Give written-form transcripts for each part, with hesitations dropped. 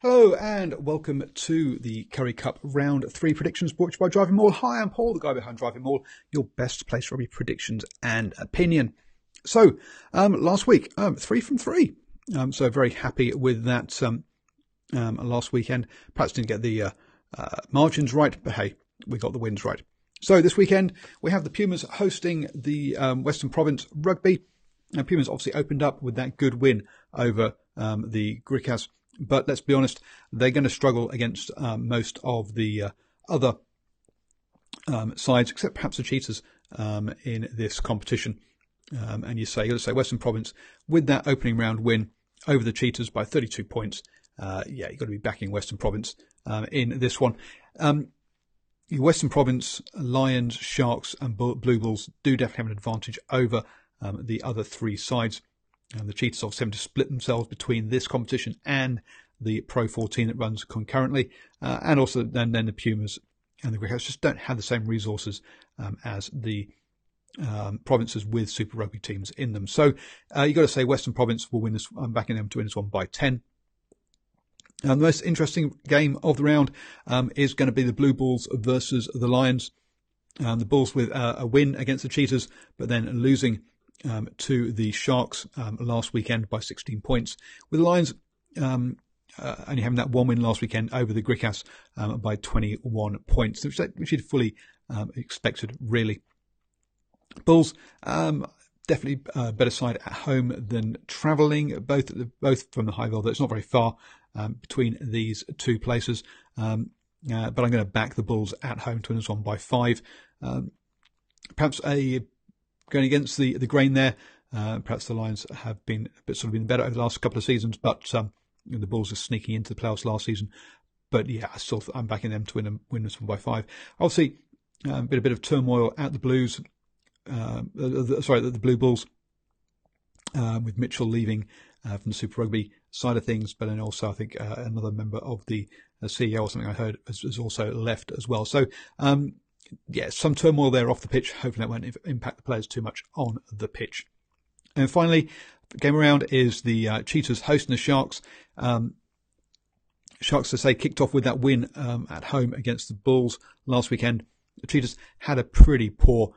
Hello and welcome to the Currie Cup Round 3 predictions brought to you by DrivingMaul. Hi, I'm Paul, the guy behind DrivingMaul, your best place for rugby predictions and opinion. So, last week, 3 from 3. So very happy with that last weekend. Perhaps didn't get the margins right, but hey, we got the wins right. So this weekend, we have the Pumas hosting the Western Province Rugby. Pumas obviously opened up with that good win over the Cheetahs. But let's be honest, they're going to struggle against most of the other sides, except perhaps the Cheetahs in this competition. And you've got to say Western Province with that opening round win over the Cheetahs by 32 points. You've got to be backing Western Province in this one. Western Province, Lions, Sharks and Blue Bulls do definitely have an advantage over the other three sides. The Cheetahs obviously having to split themselves between this competition and the Pro 14 that runs concurrently. And also then the Pumas and the Cheetahs just don't have the same resources as the provinces with Super Rugby teams in them. So you've got to say Western Province will win this. I'm backing them to win this one by 10. The most interesting game of the round is going to be the Blue Bulls versus the Lions. The Bulls with a win against the Cheetahs, but then losing to the Sharks last weekend by 16 points, with the Lions only having that one win last weekend over the Cheetahs by 21 points, which you'd fully expected, really. Bulls definitely a better side at home than travelling, both from the high velvet. It's not very far between these two places, but I'm going to back the Bulls at home to win this one by 5. Perhaps going against the grain there. Perhaps the Lions have been been better over the last couple of seasons, but the Bulls are sneaking into the playoffs last season. But yeah, I'm backing them to win this one by 5. Obviously, a bit of turmoil at the Blues. The Blue Bulls, with Mitchell leaving from the Super Rugby side of things, but then also I think another member of the CEO or something I heard has also left as well. So some turmoil there off the pitch. Hopefully that won't impact the players too much on the pitch. And finally, the game around is the Cheetahs hosting the Sharks. Sharks, to say, kicked off with that win at home against the Bulls last weekend. The Cheetahs had a pretty poor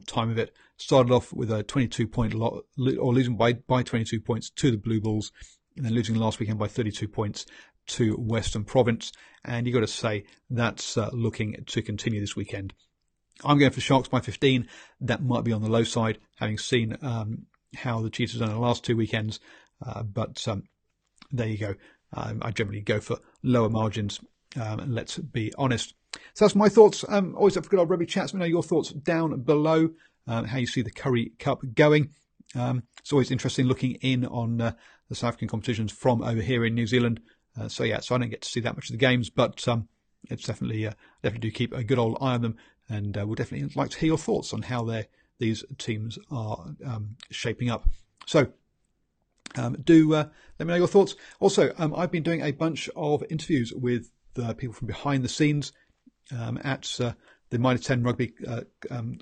time of it. Started off with a 22-point or losing by 22 points to the Blue Bulls, and then losing last weekend by 32 points to Western Province. And you've got to say that's looking to continue this weekend. I'm going for Sharks by 15. That might be on the low side, having seen how the Cheetahs done in the last 2 weekends. But there you go. I generally go for lower margins. Let's be honest. So that's my thoughts. Always up for good old rugby chats. Let me know your thoughts down below. How you see the Currie Cup going. It's always interesting looking in on the South African competitions from over here in New Zealand. So I don't get to see that much of the games, but it's definitely do keep a good old eye on them, and we'll definitely like to hear your thoughts on how these teams are shaping up. So do let me know your thoughts. Also, I've been doing a bunch of interviews with people from behind the scenes at the Minor 10 rugby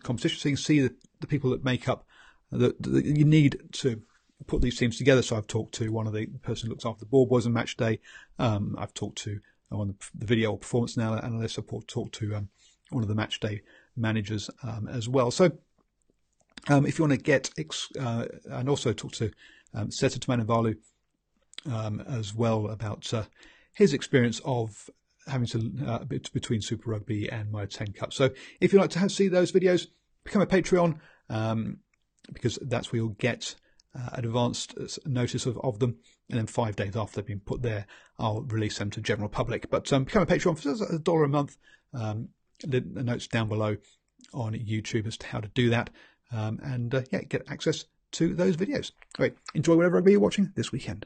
competition, so you can see the people that make up that you need to put these teams together. So I've talked to one of the person who looks after the ball boys on match day. I've talked to one of the video performance analysts. I've talked to one of the match day managers as well. So if you want to get and also talk to Seta Tumanavalu as well about his experience of having to between Super Rugby and my 10 Cup. So if you'd like to see those videos, become a Patreon, because that's where you'll get advanced notice of them, and then 5 days after they've been put there, I'll release them to general public. But become a Patreon for $1 a month. The notes down below on YouTube as to how to do that, and get access to those videos. All right, enjoy whatever rugby you're watching this weekend.